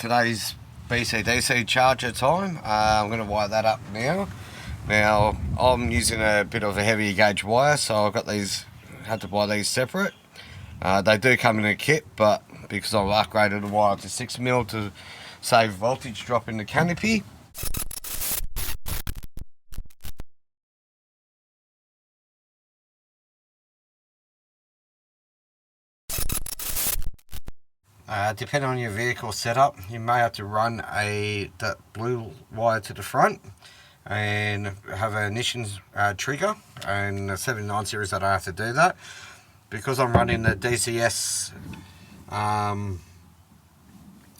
today's BC-DC charger time. I'm going to wire that up now. Now I'm using a bit of a heavier gauge wire, so I've got these, had to buy these separate. They do come in a kit, but because I've upgraded the wire to 6mm to save voltage drop in the canopy. Depending on your vehicle setup, you may have to run that blue wire to the front and have an ignition trigger, and the 79 series I don't have to do that. Because I'm running the DCS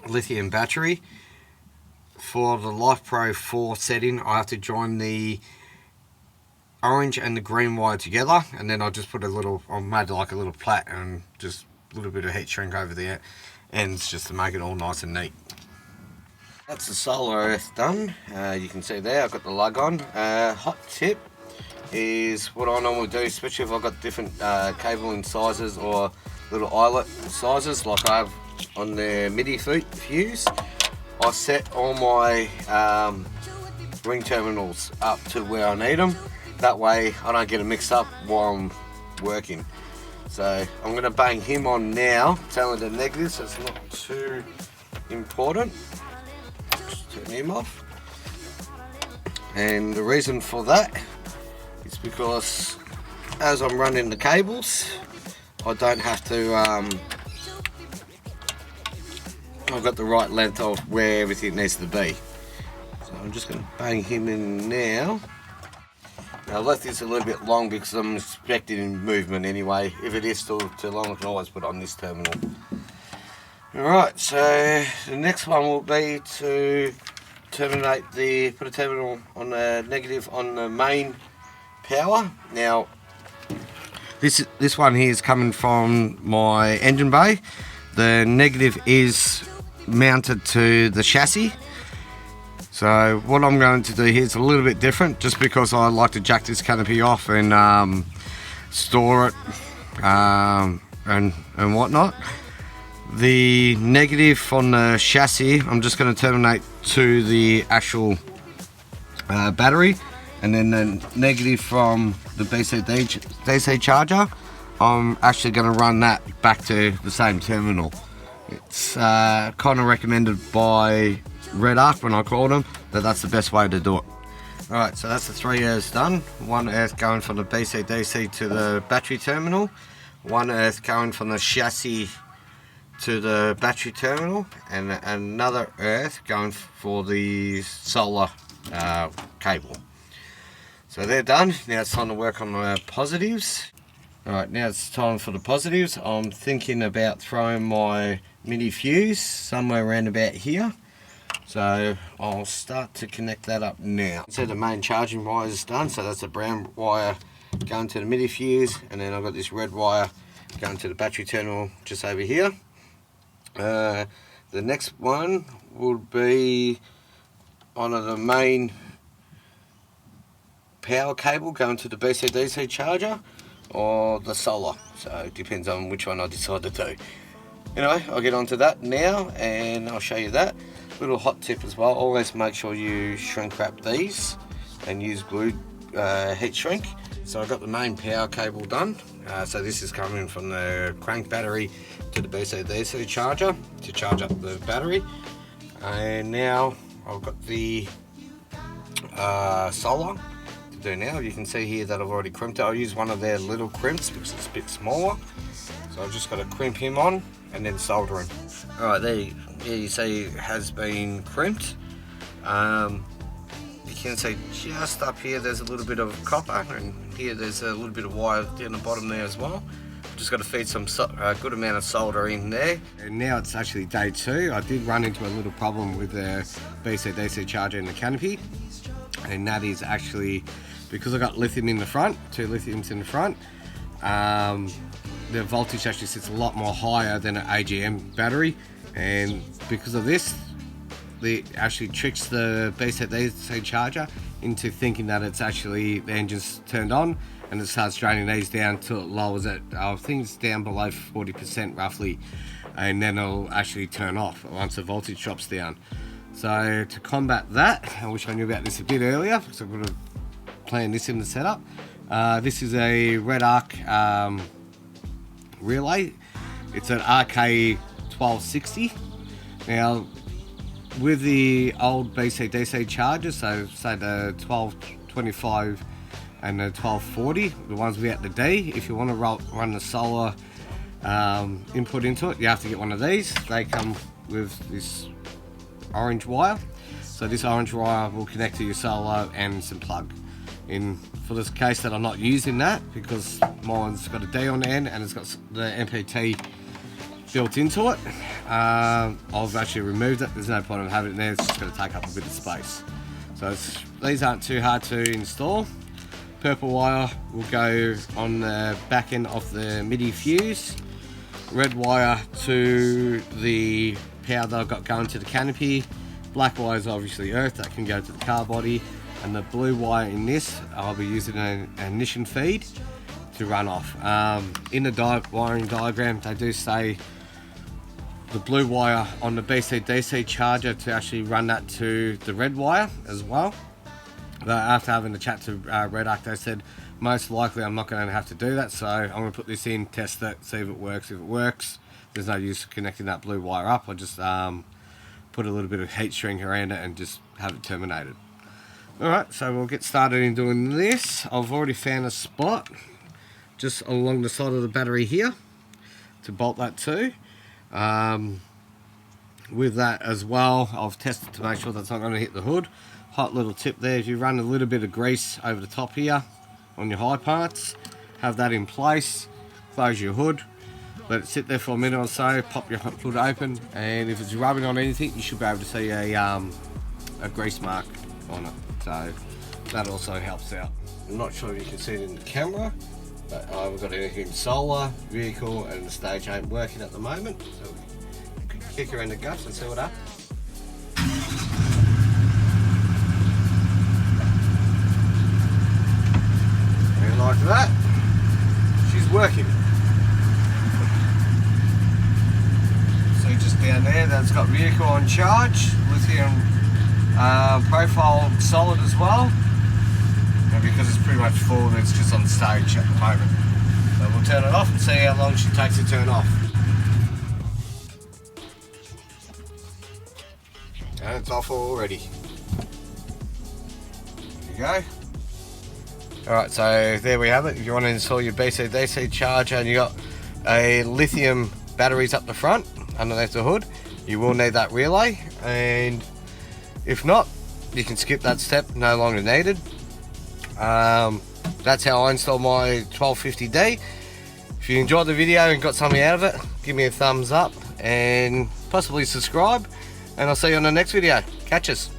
lithium battery, for the Life Pro 4 setting I have to join the orange and the green wire together, and then I just put I made like a little plait and just a little bit of heat shrink over the ends just to make it all nice and neat. That's the solar earth done. You can see there I've got the lug on. Hot tip is what I normally do, especially if I've got different cabling sizes or little eyelet sizes like I have on the MIDI fuse. I set all my ring terminals up to where I need them. That way I don't get it mixed up while I'm working. So I'm going to bang him on now. It's only the negative, so it's not too important. Just turn him off. And the reason for that is because as I'm running the cables, I don't have to, I've got the right length of where everything needs to be. So I'm just going to bang him in now. Now I left this a little bit long because I'm expecting movement anyway. If it is still too long, I can always put it on this terminal. Alright, so the next one will be to put a terminal on the negative on the main power. Now this one here is coming from my engine bay. The negative is mounted to the chassis. So what I'm going to do here is a little bit different, just because I like to jack this canopy off and store it and whatnot. The negative on the chassis, I'm just going to terminate to the actual battery, and then the negative from the DC charger, I'm actually going to run that back to the same terminal. It's kind of recommended by Red Arc when I called them that's the best way to do it. Alright, so that's the 3 earths done. One earth going from the BC-DC to the battery terminal, one earth going from the chassis to the battery terminal, and another earth going for the solar cable. So they're done. Now it's time to work on the positives. Alright, now it's time for the positives. I'm thinking about throwing my MIDI fuse somewhere around about here. So I'll start to connect that up now. So the main charging wire is done. So that's a brown wire going to the MIDI fuse, and then I've got this red wire going to the battery terminal just over here. The next one will be on the main power cable going to the BC-DC charger or the solar. So it depends on which one I decide to do. Anyway, I'll get onto that now and I'll show you that. Little hot tip as well, always make sure you shrink wrap these and use glue heat shrink. So I've got the main power cable done. So this is coming from the crank battery to the BC-DC charger to charge up the battery. And now I've got the solar to do now. You can see here that I've already crimped it. I'll use one of their little crimps because it's a bit smaller. So I've just got to crimp him on and then solder him. Alright, there you see it has been crimped. You can see just up here there's a little bit of copper, and here there's a little bit of wire down the bottom there as well. Just got to feed some good amount of solder in there. And now it's actually day 2. I did run into a little problem with the BC-DC charger in the canopy, and that is actually because I got lithium in the front, 2 lithiums in the front. The voltage actually sits a lot more higher than an AGM battery, and because of this, it actually tricks the BC-DC charger into thinking that it's actually the engine's turned on, and it starts draining these down till it lowers it. I think it's down below 40% roughly and then it'll actually turn off once the voltage drops down. So to combat that, I wish I knew about this a bit earlier because I would have planned this in the setup. This is a Redarc relay. It's an RK1260. Now with the old BC-DC chargers, so say the 1225 and the 1240, the ones without the D, if you want to run the solar input into it, you have to get one of these. They come with this orange wire, so this orange wire will connect to your solar and some plug. In for this case that I'm not using that because mine's got a D on the end and it's got the MPT built into it. I've actually removed it. There's no point in having it there. It's just going to take up a bit of space. So these aren't too hard to install. Purple wire will go on the back end of the MIDI fuse. Red wire to the power that I've got going to the canopy. Black wire is obviously earth that can go to the car body, and the blue wire in this I'll be using an ignition feed to run off. In the wiring diagram they do say the blue wire on the BC-DC charger to actually run that to the red wire as well. But after having a chat to Redarc, they said most likely I'm not going to have to do that, so I'm going to put this in, test it, see if it works. If it works, there's no use connecting that blue wire up. I'll just put a little bit of heat shrink around it and just have it terminated. Alright, so we'll get started in doing this. I've already found a spot just along the side of the battery here to bolt that to. With that as well, I've tested to make sure that's not going to hit the hood. Hot little tip there, if you run a little bit of grease over the top here on your high parts, have that in place, close your hood, let it sit there for a minute or so, pop your hood open, and if it's rubbing on anything you should be able to see a grease mark on it, so that also helps out. I'm not sure if you can see it in the camera, but I haven't got anything solar, vehicle, and the stage ain't working at the moment, so we can kick her in the guts and see what happens. And like that, she's working. So just down there, that's got vehicle on charge, lithium profile solid as well. And because it's pretty much full, it's just on stage at the moment. So we'll turn it off and see how long she takes to turn off. And it's off already. There you go. Alright, so there we have it. If you want to install your BC-DC charger and you got a lithium batteries up the front, underneath the hood, you will need that relay, and if not, you can skip that step, no longer needed. That's how I install my 1250D. If you enjoyed the video and got something out of it, give me a thumbs up and possibly subscribe, and I'll see you on the next video. Catch us.